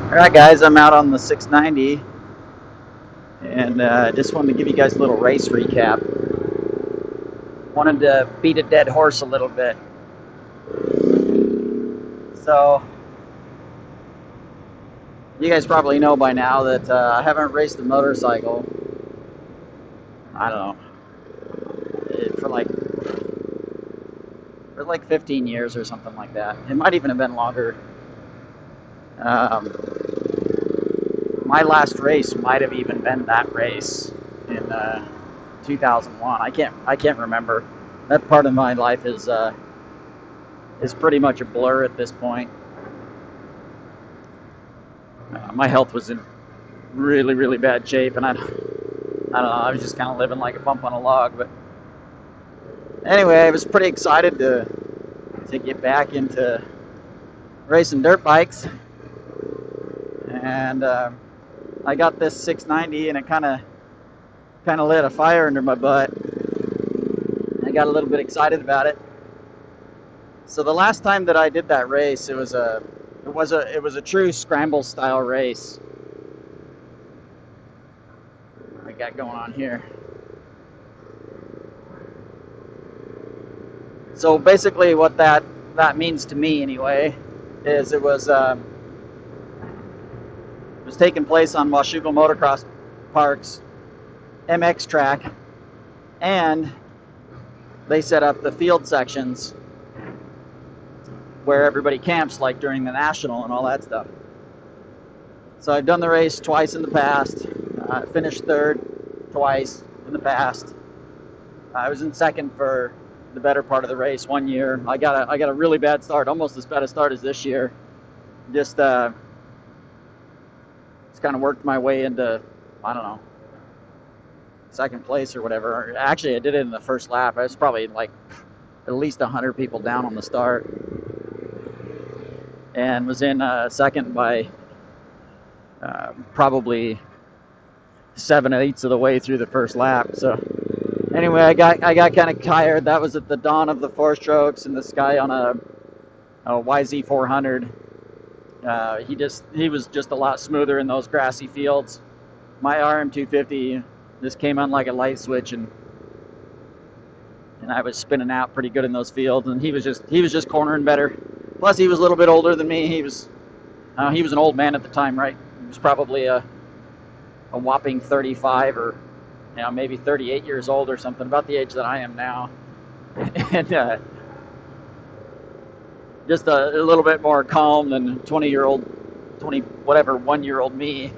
Alright guys, I'm out on the 690 and just wanted to give you guys a little race recap. Wanted to beat a dead horse a little bit. So, you guys probably know by now that I haven't raced a motorcycle, I don't know, for like 15 years or something like that. It might even have been longer. Um, my last race might have even been that race in 2001. I can't remember. That part of my life is pretty much a blur at this point. My health was in really bad shape, and I don't know, I was just kind of living like a bump on a log. But anyway, I was pretty excited to get back into racing dirt bikes, and I got this 690, and it kind of lit a fire under my butt. I got a little bit excited about it. So the last time that I did that race, it was a true Scrambles style race. What I got going on here. So basically, what that means to me, anyway, is it was taking place on Washougal Motocross Park's MX track, and they set up the field sections where everybody camps, like during the National and all that stuff. So I've done the race twice in the past. Finished third twice in the past. I was in second for the better part of the race one year. I got a really bad start, almost as bad a start as this year. Just kind of worked my way into, I don't know, second place or whatever. Actually, I did it in the first lap. I was probably like at least 100 people down on the start, and was in second by probably 7/8 of the way through the first lap. So anyway, I got kind of tired. That was at the dawn of the four strokes, and this guy on a YZ400. He was just a lot smoother in those grassy fields. My RM250 just came on like a light switch, and I was spinning out pretty good in those fields. And he was just cornering better. Plus, he was a little bit older than me. He was an old man at the time, right? He was probably a whopping 35 or maybe 38 years old or something, about the age that I am now. And just a little bit more calm than 1-year-old me.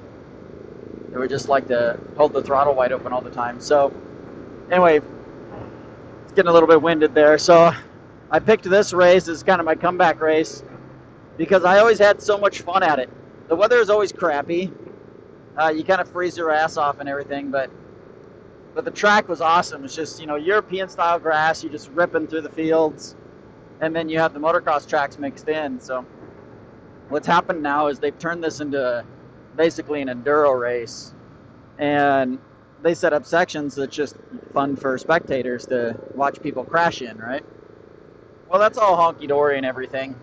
They would just like to hold the throttle wide open all the time. So anyway, it's getting a little bit winded there. So I picked this race as kind of my comeback race because I always had so much fun at it. The weather is always crappy. You kind of freeze your ass off and everything, but the track was awesome. It's just, European style grass. You're just ripping through the fields, and then you have the motocross tracks mixed in. So what's happened now is they've turned this into basically an enduro race, and they set up sections that's just fun for spectators to watch people crash in, right? Well, that's all honky-dory and everything.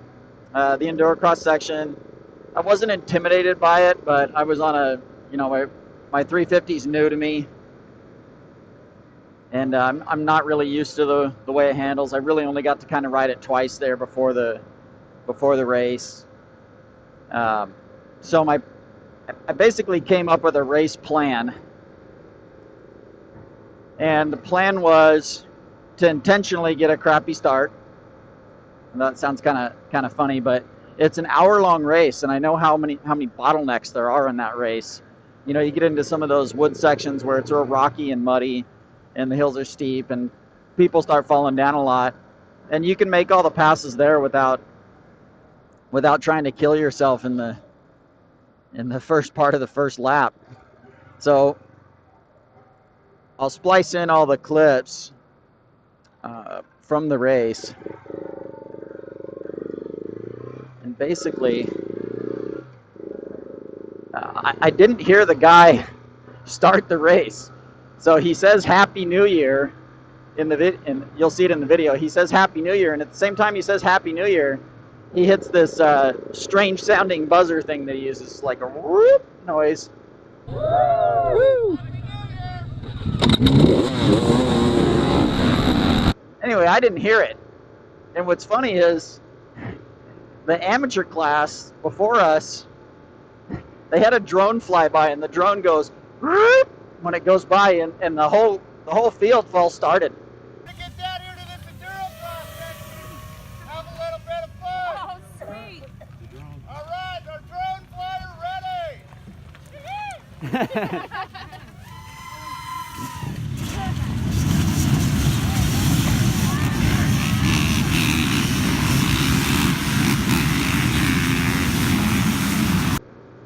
The enduro cross section, I wasn't intimidated by it, but I was on my 350 is new to me, and I'm not really used to the way it handles. I really only got to kind of ride it twice there before the race. So I basically came up with a race plan, and the plan was to intentionally get a crappy start. And that sounds kind of funny, but it's an hour-long race, and I know how many bottlenecks there are in that race. You get into some of those wood sections where it's real rocky and muddy, and the hills are steep, and people start falling down a lot. And you can make all the passes there without trying to kill yourself in the first part of the first lap. So I'll splice in all the clips from the race. And basically, I didn't hear the guy start the race. So he says Happy New Year in the and you'll see it in the video. He says Happy New Year, and at the same time he says Happy New Year, he hits this strange sounding buzzer thing that he uses, like a whoop noise. Woo! Anyway, I didn't hear it. And what's funny is the amateur class before us, they had a drone fly by, and the drone goes whoop when it goes by, and the whole field false started. Get down here to this enduro cross section, have a little bit of fun. Oh, sweet. All right, our drone flyer ready.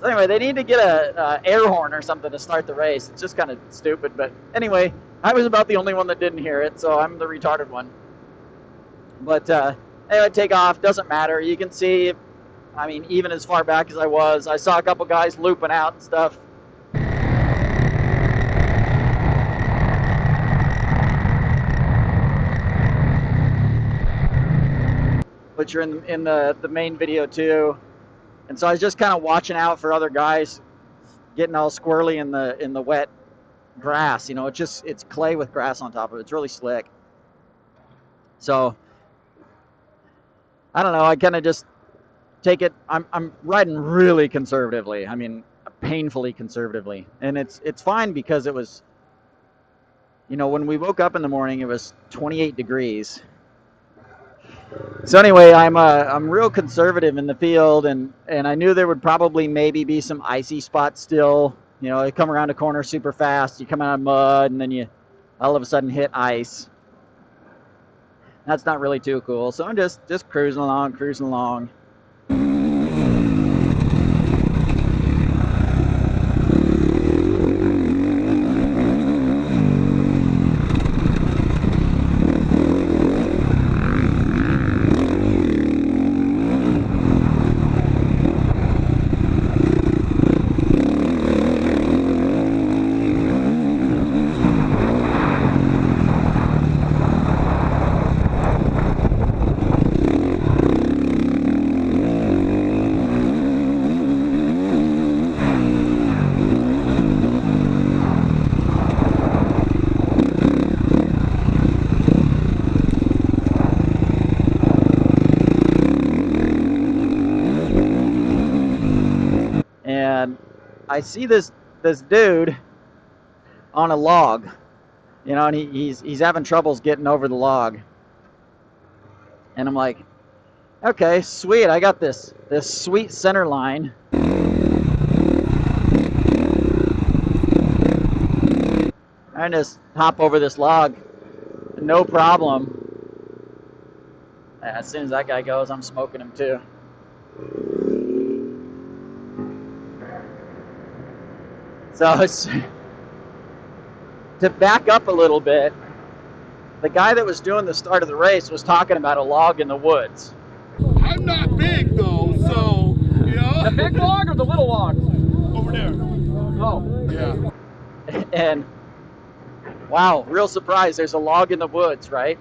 So anyway, they need to get a air horn or something to start the race. It's just kind of stupid, but anyway, I was about the only one that didn't hear it, so I'm the retarded one. But anyway, take off, doesn't matter. You can see, I mean, even as far back as I saw a couple guys looping out and stuff. Which are in the main video too. And so I was just kind of watching out for other guys getting all squirrely in the wet grass. You know, it's clay with grass on top of it. It's really slick. So I don't know. I kind of just take it. I'm riding really conservatively. I mean, painfully conservatively, and it's fine because it was, you know, when we woke up in the morning, it was 28 degrees. So anyway, I'm real conservative in the field, and I knew there would probably maybe be some icy spots still. You know, you come around a corner super fast, you come out of mud, and then you all of a sudden hit ice. That's not really too cool. So I'm just cruising along. And I see this dude on a log, you know, and he's having troubles getting over the log. And I'm like, okay, sweet, I got this sweet center line. I just hop over this log, no problem. As soon as that guy goes, I'm smoking him too. So to back up a little bit, the guy that was doing the start of the race was talking about a log in the woods. I'm not big though, so, you know. The big log or the little log? Over there. Oh. Yeah. And wow, real surprise, there's a log in the woods, right?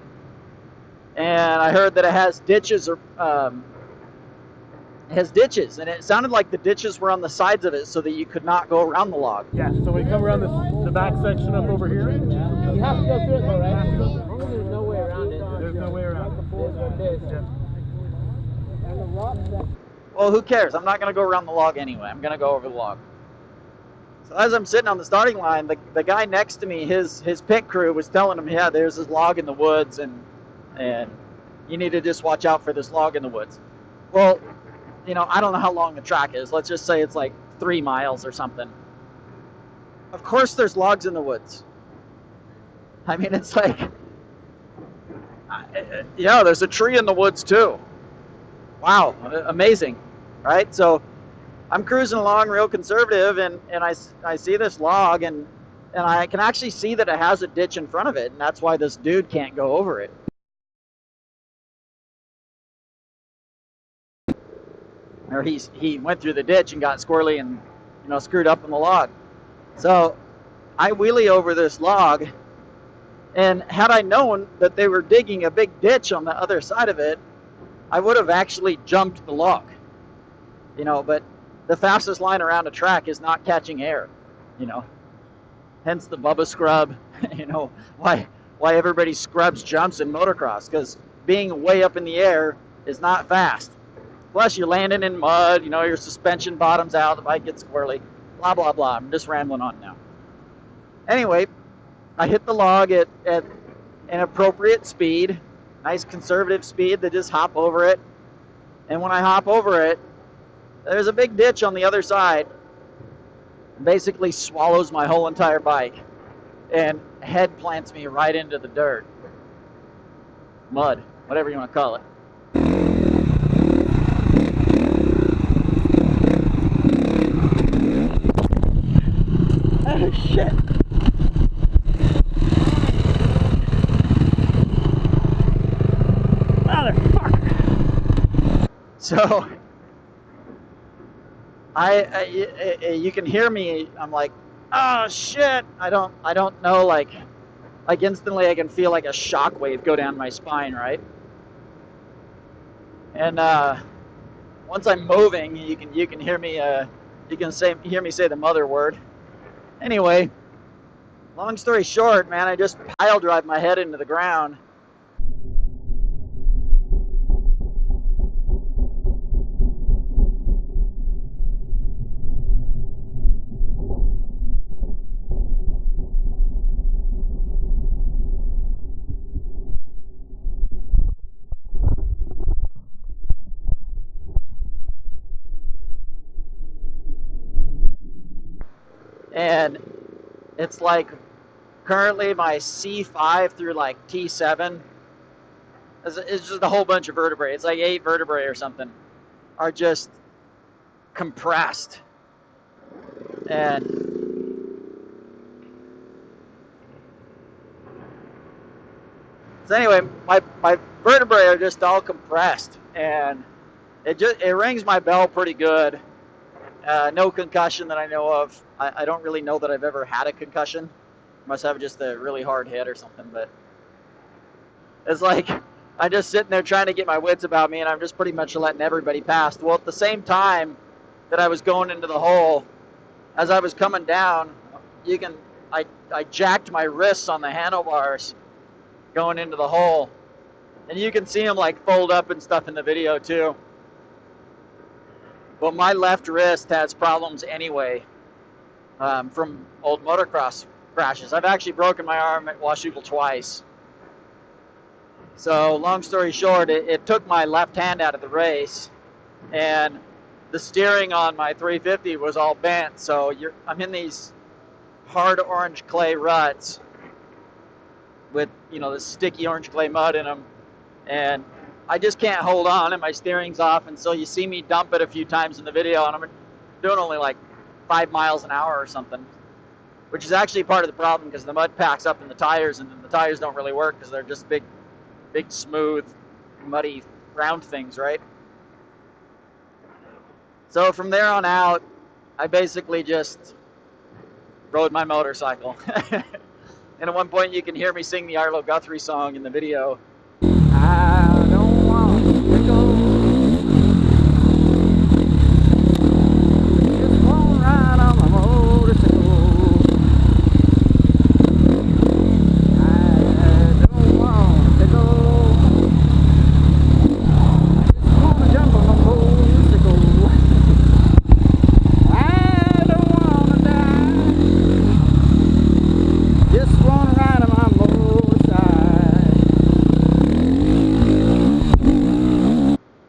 And I heard that it has ditches, and it sounded like the ditches were on the sides of it so that you could not go around the log. Yeah, so when you come around the back section up over here, you have to go through it though, right? There's no way around it. There's no way around it. Yeah. Well, who cares? I'm not going to go around the log anyway. I'm going to go over the log. So as I'm sitting on the starting line, the guy next to me, his pit crew was telling him, yeah, there's this log in the woods, and you need to just watch out for this log in the woods. Well, you know, I don't know how long the track is. Let's just say it's like 3 miles or something. Of course there's logs in the woods. I mean, it's like, yeah, there's a tree in the woods too. Wow, amazing, right? So I'm cruising along real conservative, and I see this log, and I can actually see that it has a ditch in front of it, and that's why this dude can't go over it. Or he went through the ditch and got squirrely and, you know, screwed up on the log. So I wheelie over this log, and had I known that they were digging a big ditch on the other side of it, I would have actually jumped the log, you know, but the fastest line around a track is not catching air, you know. Hence the Bubba scrub, you know, why everybody scrubs jumps in motocross, because being way up in the air is not fast. Plus you're landing in mud, you know, your suspension bottoms out, the bike gets squirrely, blah, blah, blah. I'm just rambling on now. Anyway, I hit the log at an appropriate speed, nice conservative speed to just hop over it. And when I hop over it, there's a big ditch on the other side. Basically swallows my whole entire bike and head plants me right into the dirt, mud, whatever you want to call it. Oh shit. Motherfucker. So you can hear me. I'm like, oh shit. I don't know. Like instantly, I can feel like a shock wave go down my spine, right? And once I'm moving, you can hear me. You can hear me say the mother word. Anyway, long story short, man, I just pile drive my head into the ground. And it's like currently my C5 through like T7, it's just a whole bunch of vertebrae. It's like 8 vertebrae or something are just compressed. And so anyway, my vertebrae are just all compressed, and it rings my bell pretty good. No concussion that I know of. I don't really know that I've ever had a concussion. Must have just a really hard hit or something, but it's like I'm just sitting there trying to get my wits about me, and I'm just pretty much letting everybody pass. Well, at the same time that I was going into the hole, as I was coming down, I jacked my wrists on the handlebars going into the hole, and you can see them like fold up and stuff in the video too. But my left wrist has problems anyway from old motocross crashes. I've actually broken my arm at Washougal twice. So long story short, it took my left hand out of the race, and the steering on my 350 was all bent. So I'm in these hard orange clay ruts with, you know, this sticky orange clay mud in them, and I just can't hold on, and my steering's off. And so you see me dump it a few times in the video, and I'm doing only like 5 miles an hour or something, which is actually part of the problem, because the mud packs up in the tires, and then the tires don't really work because they're just big, smooth, muddy, round things, right? So from there on out, I basically just rode my motorcycle. And at one point you can hear me sing the Arlo Guthrie song in the video. I don't want to go. Just won't ride on my motorcycle. I don't want to go. I just want to jump on my motorcycle. I don't want to die. Just want to ride on my motorcycle.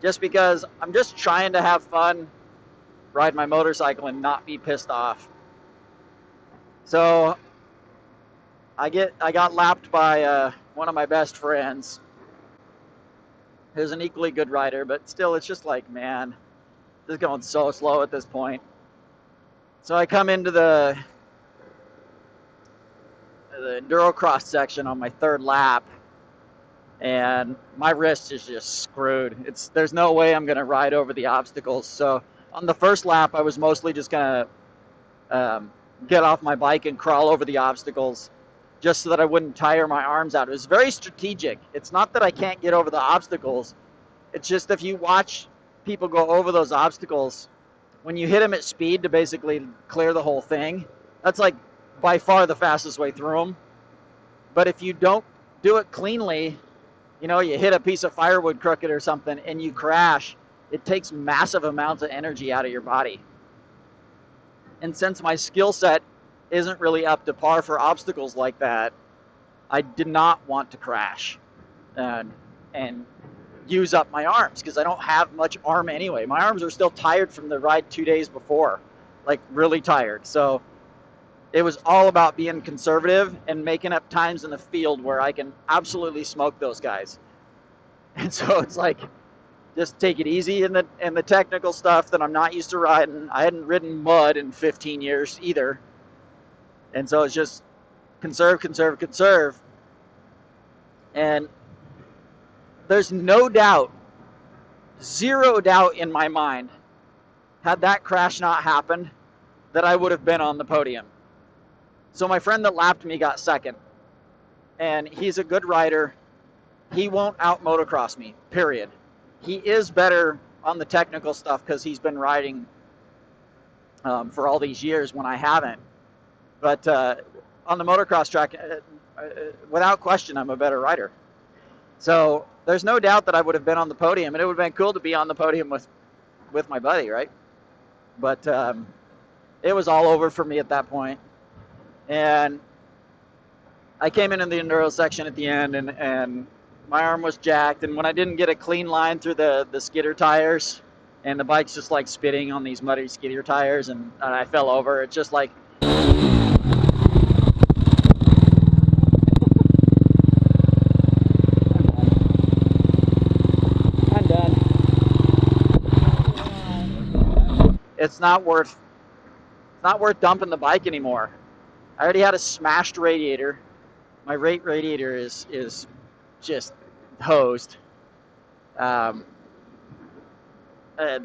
Just because I'm just trying to have fun, ride my motorcycle, and not be pissed off. So I got lapped by one of my best friends, who's an equally good rider, but still, it's just like, man, this is going so slow at this point. So I come into the endurocross section on my 3rd lap, and my wrist is just screwed. There's no way I'm gonna ride over the obstacles. So on the 1st lap, I was mostly just gonna get off my bike and crawl over the obstacles, just so that I wouldn't tire my arms out. It was very strategic. It's not that I can't get over the obstacles. It's just if you watch people go over those obstacles, when you hit them at speed to basically clear the whole thing, that's like by far the fastest way through them. But if you don't do it cleanly, you know, you hit a piece of firewood crooked or something and you crash, it takes massive amounts of energy out of your body. And since my skill set isn't really up to par for obstacles like that, I did not want to crash and use up my arms because I don't have much arm anyway. My arms are still tired from the ride 2 days before, like really tired. So it was all about being conservative and making up times in the field where I can absolutely smoke those guys. And so it's like, just take it easy in the technical stuff that I'm not used to riding. I hadn't ridden mud in 15 years either. And so it's just conserve, conserve, conserve. And there's no doubt, zero doubt in my mind, had that crash not happened, that I would have been on the podium. So my friend that lapped me got second. And he's a good rider. He won't out motocross me, period. He is better on the technical stuff because he's been riding for all these years when I haven't. But on the motocross track, without question, I'm a better rider. So there's no doubt that I would have been on the podium, and it would have been cool to be on the podium with my buddy, right? But it was all over for me at that point. And I came in the enduro section at the end, and my arm was jacked. And when I didn't get a clean line through the skidder tires, and the bike's just like spitting on these muddy skidder tires, and I fell over, it's just like, it's not worth dumping the bike anymore. I already had a smashed radiator. My radiator is just hosed. The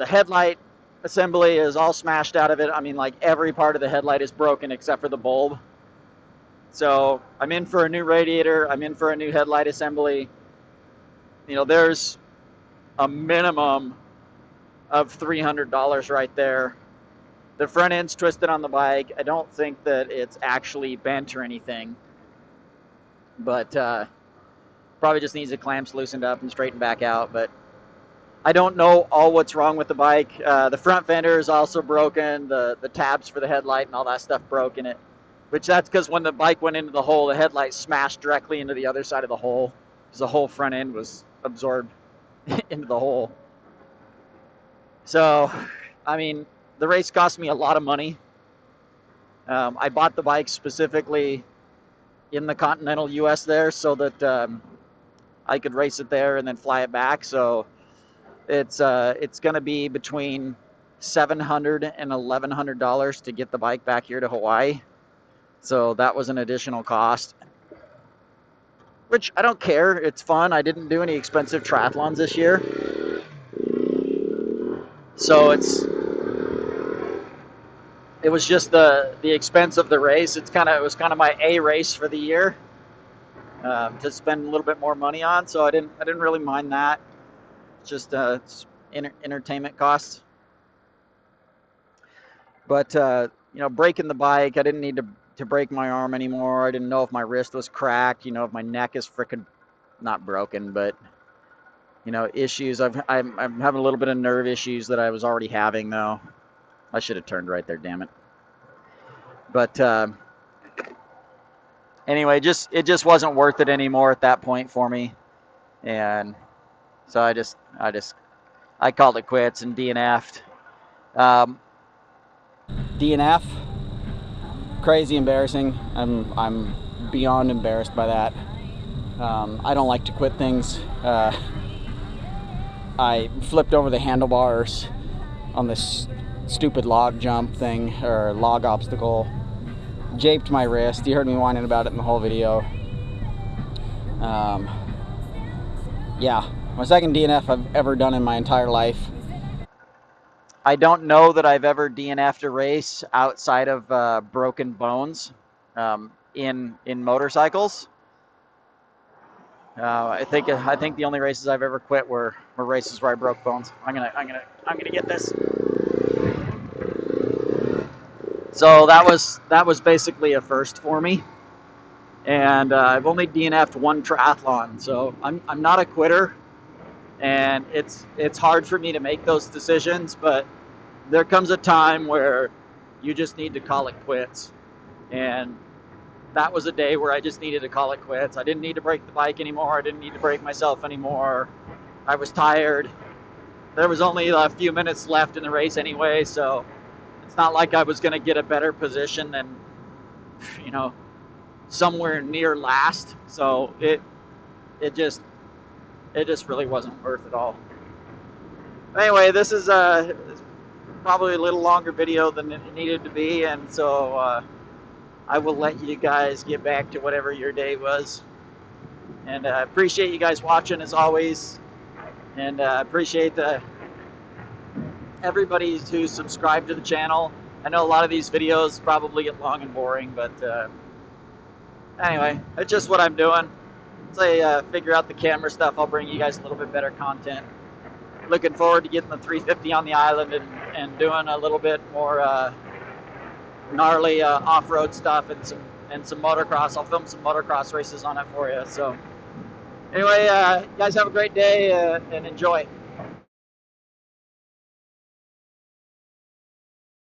headlight assembly is all smashed out of it. I mean, like every part of the headlight is broken except for the bulb. So I'm in for a new radiator. I'm in for a new headlight assembly. You know, there's a minimum of $300 right there. The front end's twisted on the bike. I don't think that it's actually bent or anything, but probably just needs the clamps loosened up and straightened back out. But I don't know all what's wrong with the bike. The front fender is also broken. The tabs for the headlight and all that stuff broke in it, which that's because when the bike went into the hole, the headlight smashed directly into the other side of the hole because the whole front end was absorbed into the hole. So, I mean, the race cost me a lot of money. I bought the bike specifically in the continental U.S. there so that I could race it there and then fly it back. So it's going to be between $700 and $1,100 to get the bike back here to Hawaii. So that was an additional cost, which I don't care. It's fun. I didn't do any expensive triathlons this year. So it was just the expense of the race. It was kind of my A race for the year to spend a little bit more money on. So I didn't really mind that. It's just it's entertainment costs. But you know, breaking the bike, I didn't need to break my arm anymore. I didn't know if my wrist was cracked. You know, if my neck is freaking not broken, but you know, issues. I'm having a little bit of nerve issues that I was already having though. I should have turned right there, damn it. But anyway, it just wasn't worth it anymore at that point for me, and so I called it quits and DNF'd. DNF, crazy embarrassing. I'm beyond embarrassed by that. I don't like to quit things. I flipped over the handlebars on this stupid log jump thing, or log obstacle, japed my wrist. You heard me whining about it in the whole video. Yeah, my second DNF I've ever done in my entire life. I don't know that I've ever DNF'd a race outside of broken bones in motorcycles. I think the only races I've ever quit were races where I broke bones. I'm gonna get this. So that was basically a first for me, and I've only DNF'd one triathlon, so I'm not a quitter, and it's hard for me to make those decisions, but there comes a time where you just need to call it quits, and that was a day where I just needed to call it quits. I didn't need to break the bike anymore. I didn't need to break myself anymore. I was tired. There was only a few minutes left in the race anyway, so it's not like I was going to get a better position than, you know, somewhere near last. So it just really wasn't worth it all. Anyway, this is probably a little longer video than it needed to be, and so I will let you guys get back to whatever your day was. And I appreciate you guys watching as always, and appreciate everybody who subscribed to the channel. I know a lot of these videos probably get long and boring, but anyway, it's just what I'm doing. Once I figure out the camera stuff, I'll bring you guys a little bit better content. Looking forward to getting the 350 on the island and doing a little bit more gnarly off-road stuff and some motocross. I'll film some motocross races on it for you. So anyway, you guys have a great day and enjoy.